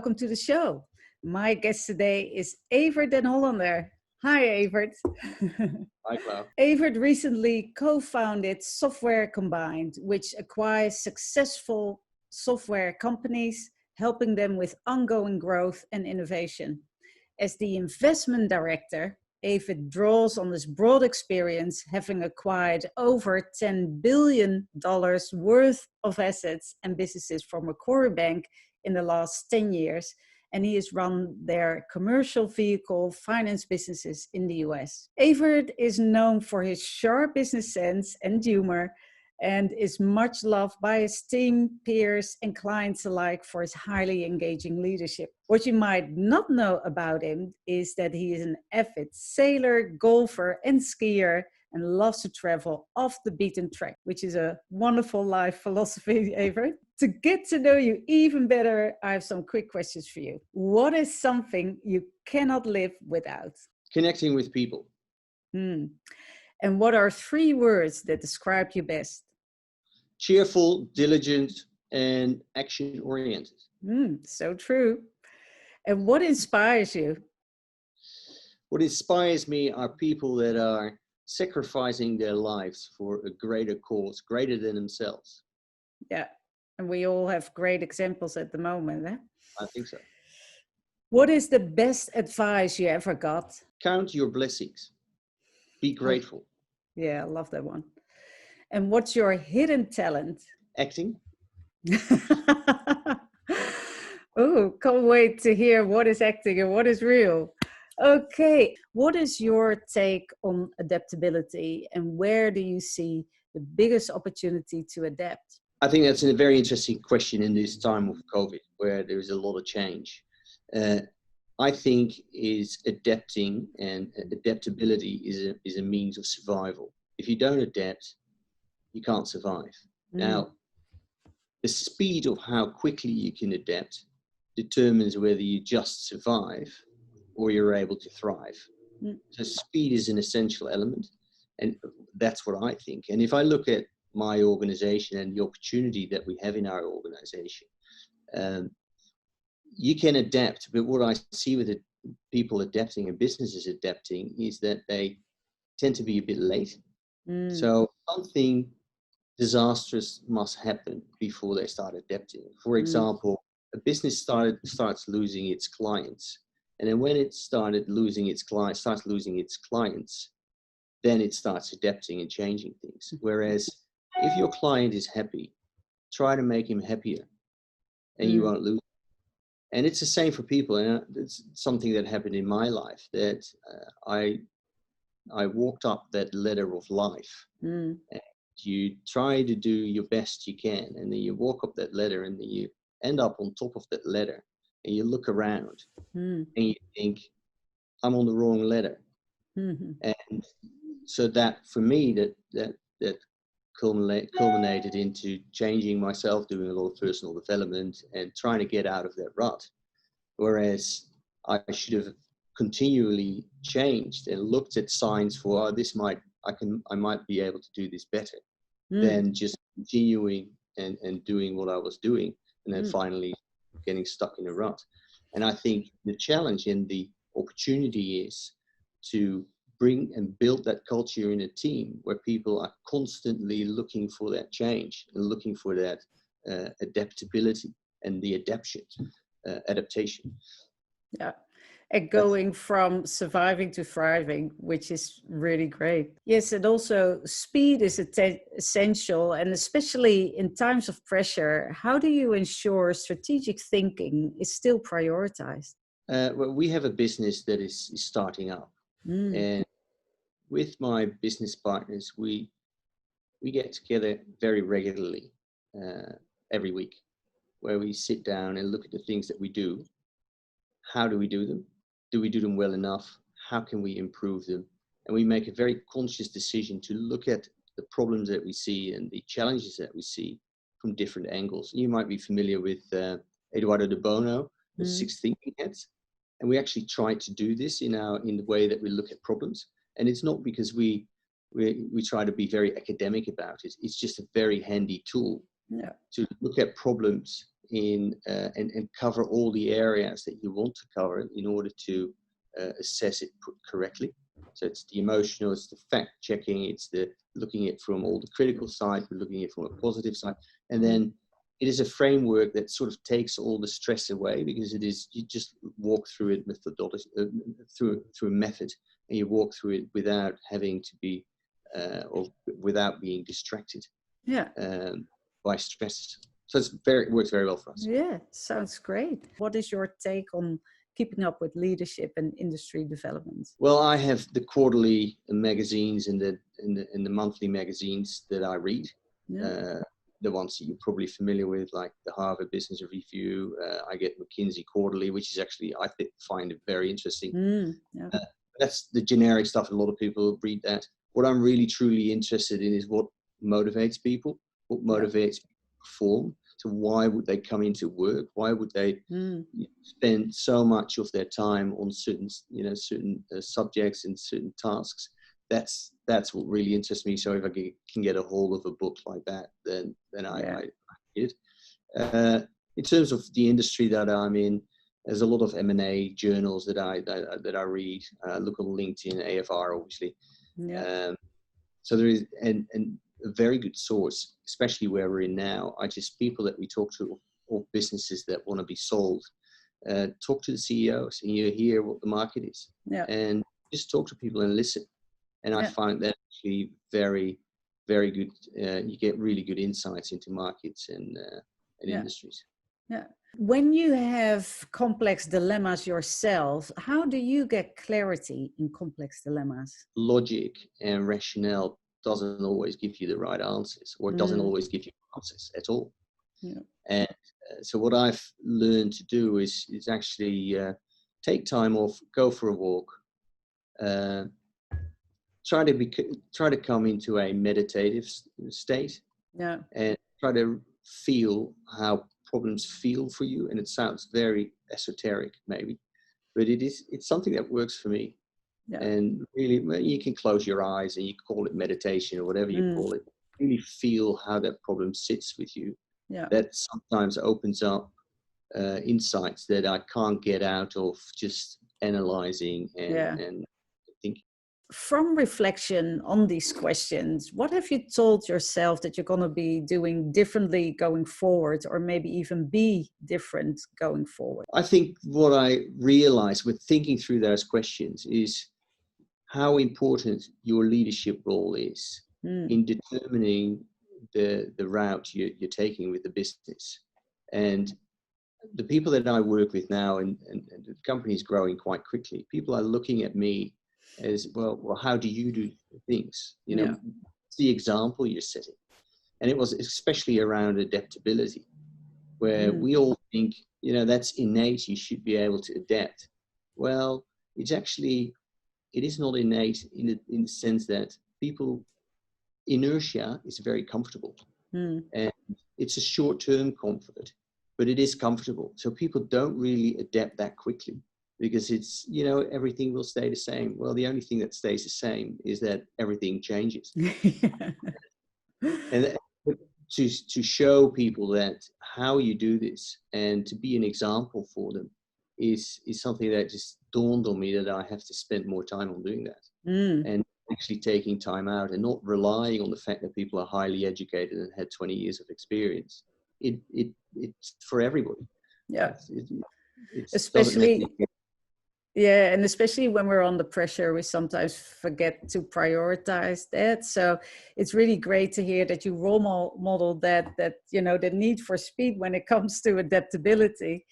welcome to the show. My guest today is Evert den Hollander. Hi, Evert. Hi, Clau. Evert recently co-founded Software Combined, which acquires successful software companies, helping them with ongoing growth and innovation. As the investment director, Evert draws on his broad experience, having acquired over $10 billion worth of assets and businesses from Macquarie Bank in the last 10 years, and he has run their commercial vehicle finance businesses in the US. Evert is known for his sharp business sense and humor, and is much loved by his team, peers, and clients alike for his highly engaging leadership. What you might not know about him is that he is an avid sailor, golfer, and skier, and loves to travel off the beaten track, which is a wonderful life philosophy, Evert. To get to know you even better, I have some quick questions for you. What is something you cannot live without? Connecting with people. And what are 3 words that describe you best? Cheerful, diligent, and action-oriented. So true. And what inspires you? What inspires me are people that are sacrificing their lives for a greater cause, greater than themselves. Yeah, and we all have great examples at the moment. Eh? I think so. What is the best advice you ever got? Count your blessings. Be grateful. Yeah, I love that one. And what's your hidden talent? Acting. Oh, can't wait to hear what is acting and what is real. Okay, what is your take on adaptability, and where do you see the biggest opportunity to adapt? I think that's a very interesting question in this time of COVID, where there is a lot of change. I think is adapting, and adaptability is a means of survival. If you don't adapt, you can't survive. Now, the speed of how quickly you can adapt determines whether you just survive or you're able to thrive. So speed is an essential element, and that's what I think. And if I look at my organization and the opportunity that we have in our organization, you can adapt, but what I see with people adapting and businesses adapting is that they tend to be a bit late. So something disastrous must happen before they start adapting. For example, a business starts losing its clients, and then when it starts losing its clients, then it starts adapting and changing things. Whereas if your client is happy, try to make him happier, and you won't lose. And it's the same for people. And it's something that happened in my life, that I walked up that ladder of life. And you try to do your best you can, and then you walk up that ladder, and then you end up on top of that ladder, and you look around and you think, I'm on the wrong ladder. And so that, for me, that culminated into changing myself, doing a lot of personal development and trying to get out of that rut. Whereas I should have continually changed and looked at signs for, I might be able to do this better than just continuing and doing what I was doing, and then finally getting stuck in a rut. And I think the challenge and the opportunity is to bring and build that culture in a team where people are constantly looking for that change and looking for that adaptability and the adaptation. Yeah. And going from surviving to thriving, which is really great. Yes, and also speed is essential, and especially in times of pressure, how do you ensure strategic thinking is still prioritized? Well, we have a business that is starting up, and with my business partners, we get together very regularly, every week, where we sit down and look at the things that we do. How do we do them? Do we do them well enough? How can we improve them? And we make a very conscious decision to look at the problems that we see and the challenges that we see from different angles. You might be familiar with Eduardo de Bono, the 6 thinking hats. And we actually try to do this in the way that we look at problems. And it's not because we try to be very academic about it. It's just a very handy tool Yeah. to look at problems and cover all the areas that you want to cover in order to assess it correctly. So it's the emotional, it's the fact checking, it's the looking at from all the critical side, we're looking at it from a positive side, and then it is a framework that sort of takes all the stress away, because it is, you just walk through it methodology, through a method, and you walk through it without having to be or without being distracted by stress. So it works very well for us. Yeah, sounds great. What is your take on keeping up with leadership and industry developments? Well, I have the quarterly magazines and the monthly magazines that I read. Yeah. The ones that you're probably familiar with, like the Harvard Business Review. I get McKinsey Quarterly, which is actually, I find it very interesting. Yeah. That's the generic stuff. A lot of people read that. What I'm really truly interested in is what motivates people, what motivates people to perform. So why would they come into work? Why would they spend so much of their time on certain subjects and certain tasks? That's what really interests me. So if I can get a hold of a book like that, then I did. In terms of the industry that I'm in, there's a lot of M&A journals that I read. Look on LinkedIn, AFR, obviously. Yeah. So there is and a very good source, especially where we're in now, are just people that we talk to, or businesses that want to be sold. Talk to the CEOs, and you hear what the market is, and just talk to people and listen. And I find that actually very, very good. You get really good insights into markets and industries. Yeah. When you have complex dilemmas yourself, how do you get clarity in complex dilemmas? Logic and rationale doesn't always give you the right answers, or it doesn't always give you answers at all. Yeah. And so what I've learned to do is actually take time off, go for a walk, try to come into a meditative state, and try to feel how problems feel for you. And it sounds very esoteric maybe, but it's something that works for me. And really, you can close your eyes and you call it meditation or whatever you call it. Really feel how that problem sits with you. That sometimes opens up insights that I can't get out of just analyzing and thinking. From reflection on these questions, what have you told yourself that you're going to be doing differently going forward, or maybe even be different going forward? I think what I realized with thinking through those questions is how important your leadership role is in determining the route you're taking with the business. And the people that I work with now, and the company is growing quite quickly, people are looking at me as, well, how do you do things? It's the example you're setting. And it was especially around adaptability, where we all think, that's innate, you should be able to adapt. Well, it is not innate in the sense that inertia is very comfortable. And it's a short-term comfort, but it is comfortable. So people don't really adapt that quickly, because it's, everything will stay the same. Well, the only thing that stays the same is that everything changes. And to show people that how you do this and to be an example for them is something that just dawned on me, that I have to spend more time on doing that. And actually taking time out and not relying on the fact that people are highly educated and had 20 years of experience. It's for everybody. Yeah. Especially and especially when we're under pressure, we sometimes forget to prioritize that. So it's really great to hear that you role model that the need for speed when it comes to adaptability,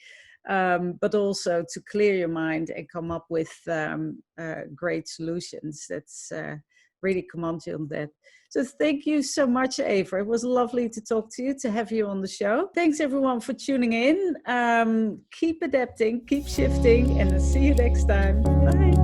but also to clear your mind and come up with great solutions. That's really commend you on that. So thank you so much, Eva. It was lovely to talk to you, to have you on the show. Thanks everyone for tuning in. Keep adapting, keep shifting, and I'll see you next time. Bye.